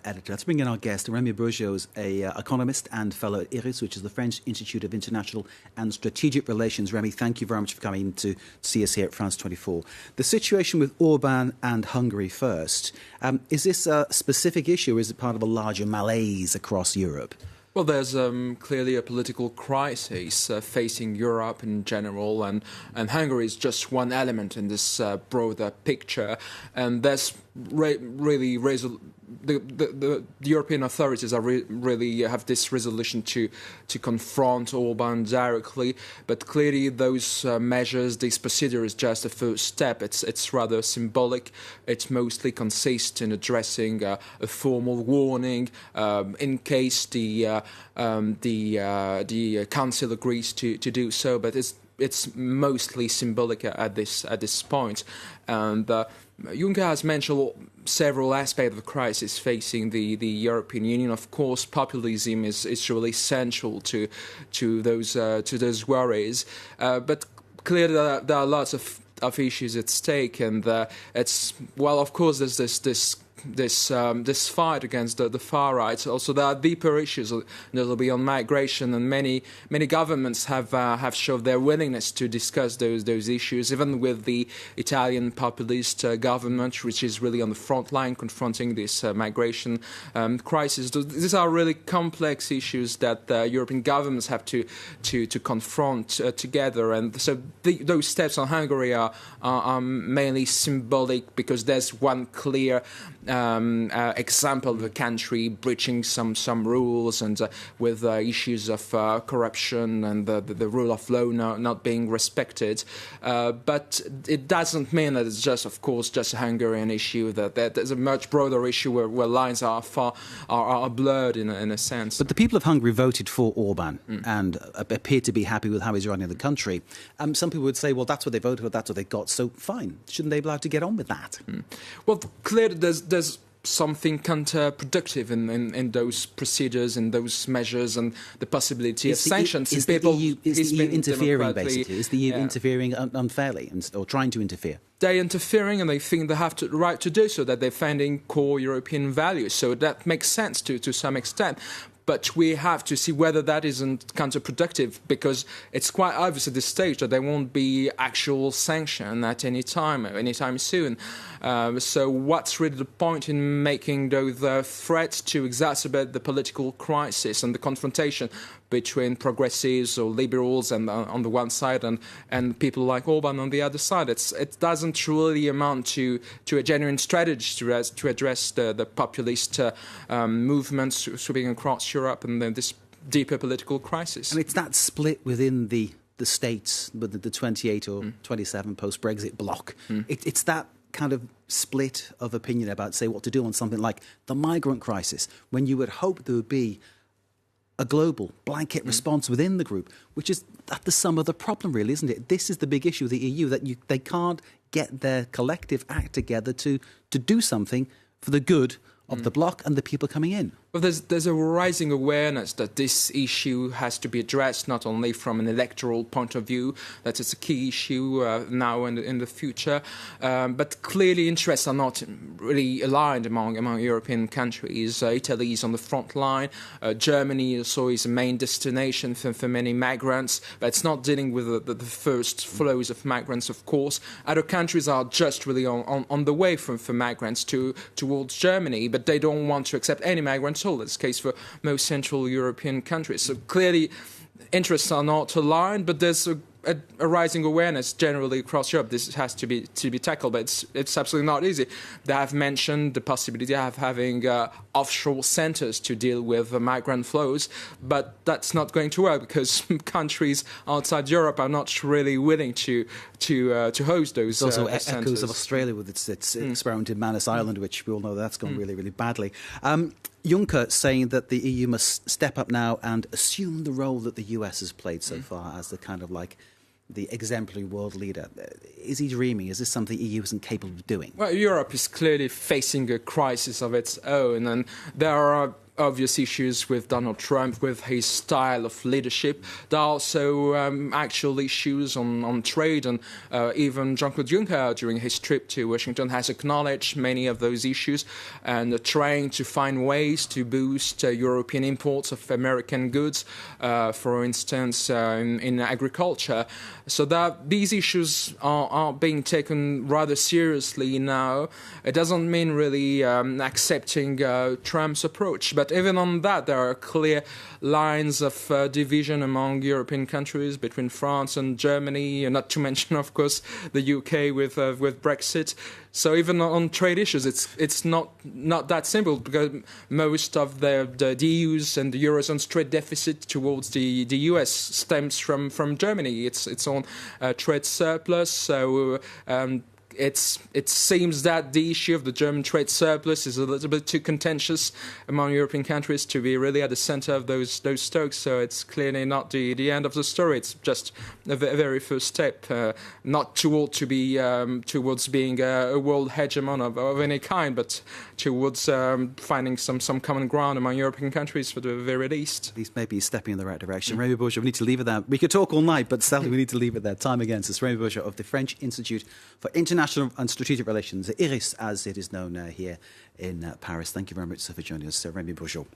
Editor. Let's bring in our guest. Remy Bourgeot is an economist and fellow at IRIS, which is the French Institute of International and Strategic Relations. Remy, thank you very much for coming in to see us here at France 24. The situation with Orban and Hungary first. Is this a specific issue or is it part of a larger malaise across Europe? Well, there's clearly a political crisis facing Europe in general, and Hungary is just one element in this broader picture. And there's really the European authorities are really have this resolution to confront Orban directly, but clearly those measures, this procedure is just a first step. It's rather symbolic. It mostly consists in addressing a formal warning in case the Council agrees to do so, but it's mostly symbolic at this point. And Juncker has mentioned several aspects of the crisis facing the European Union. Of course, populism is really central to those worries, but clearly there are lots of issues at stake, and of course there's this fight against the far right. Also, there are deeper issues that will be on migration, and many governments have shown their willingness to discuss those issues, even with the Italian populist government, which is really on the front line confronting this migration crisis. These are really complex issues that European governments have to confront together, and so those steps on Hungary are mainly symbolic because there's one clear example of a country breaching some rules and with issues of corruption and the rule of law not being respected. But it doesn't mean that it's just a Hungarian issue. That there's a much broader issue where lines are blurred in a sense. But the people of Hungary voted for Orban and appear to be happy with how he's running the country. Some people would say, well, that's what they voted for, that's what they got, so fine. Shouldn't they be allowed to get on with that? Well, clearly there's something counterproductive in those procedures and those measures and the possibility of sanctions. Is the EU interfering, basically? Is the EU interfering unfairly or trying to interfere? They're interfering and they think they have the right to do so, that they're defending core European values. So that makes sense to some extent. But we have to see whether that isn't counterproductive, because it's quite obvious at this stage that there won't be actual sanction at any time soon. So what's really the point in making those threats to exacerbate the political crisis and the confrontation between progressives or liberals and on the one side and people like Orban on the other side? It doesn't really amount to a genuine strategy to address the populist movements sweeping across Europe and this deeper political crisis. And it's that split within the states, with the 28 or 27 post-Brexit bloc. It's that kind of split of opinion about, say, what to do on something like the migrant crisis, when you would hope there would be a global blanket response within the group, which is at the sum of the problem, really, isn't it? This is the big issue of the EU, that they can't get their collective act together to do something for the good of the bloc and the people coming in. Well, there's a rising awareness that this issue has to be addressed not only from an electoral point of view, that it's a key issue now and in the future, but clearly interests are not really aligned among European countries. Italy is on the front line. Germany also is a main destination for many migrants, but it's not dealing with the first flows of migrants, of course. Other countries are just really on the way for migrants towards Germany, but they don't want to accept any migrants. That's the case for most Central European countries. So clearly, interests are not aligned, but there's a rising awareness generally across Europe. This has to be tackled, but it's absolutely not easy. They have mentioned the possibility of having offshore centres to deal with migrant flows, but that's not going to work because countries outside Europe are not really willing to host those There's also centres. echoes of Australia with its experiment in Manus Island, which we all know that's gone really, really badly. Juncker saying that the EU must step up now and assume the role that the US has played so far as the kind of like the exemplary world leader. Is he dreaming? Is this something the EU isn't capable of doing? Well, Europe is clearly facing a crisis of its own, and there are obvious issues with Donald Trump, with his style of leadership. There are also actual issues on trade, and even Jean-Claude Juncker, during his trip to Washington, has acknowledged many of those issues and trying to find ways to boost European imports of American goods, for instance, in agriculture. So that these issues are being taken rather seriously now. It doesn't mean really accepting Trump's approach, but even on that, there are clear lines of division among European countries, between France and Germany, and not to mention, of course, the UK with Brexit. So even on trade issues, it's not that simple, because most of the EU's and the Eurozone's trade deficit towards the US stems from Germany. It's on trade surplus. So it seems that the issue of the German trade surplus is a little bit too contentious among European countries to be really at the centre of those talks. So it's clearly not the end of the story. It's just a very first step, not towards being a world hegemon of any kind, but towards finding some common ground among European countries for the very least. At least maybe stepping in the right direction. Rémi Bourgeot, we need to leave it there. We could talk all night, but sadly we need to leave it there. Time against us. Rémi Bourgeot of the French Institute for International and Strategic Relations, IRIS as it is known here in Paris. Thank you very much, sir, for joining us, Rémi Bourgeot.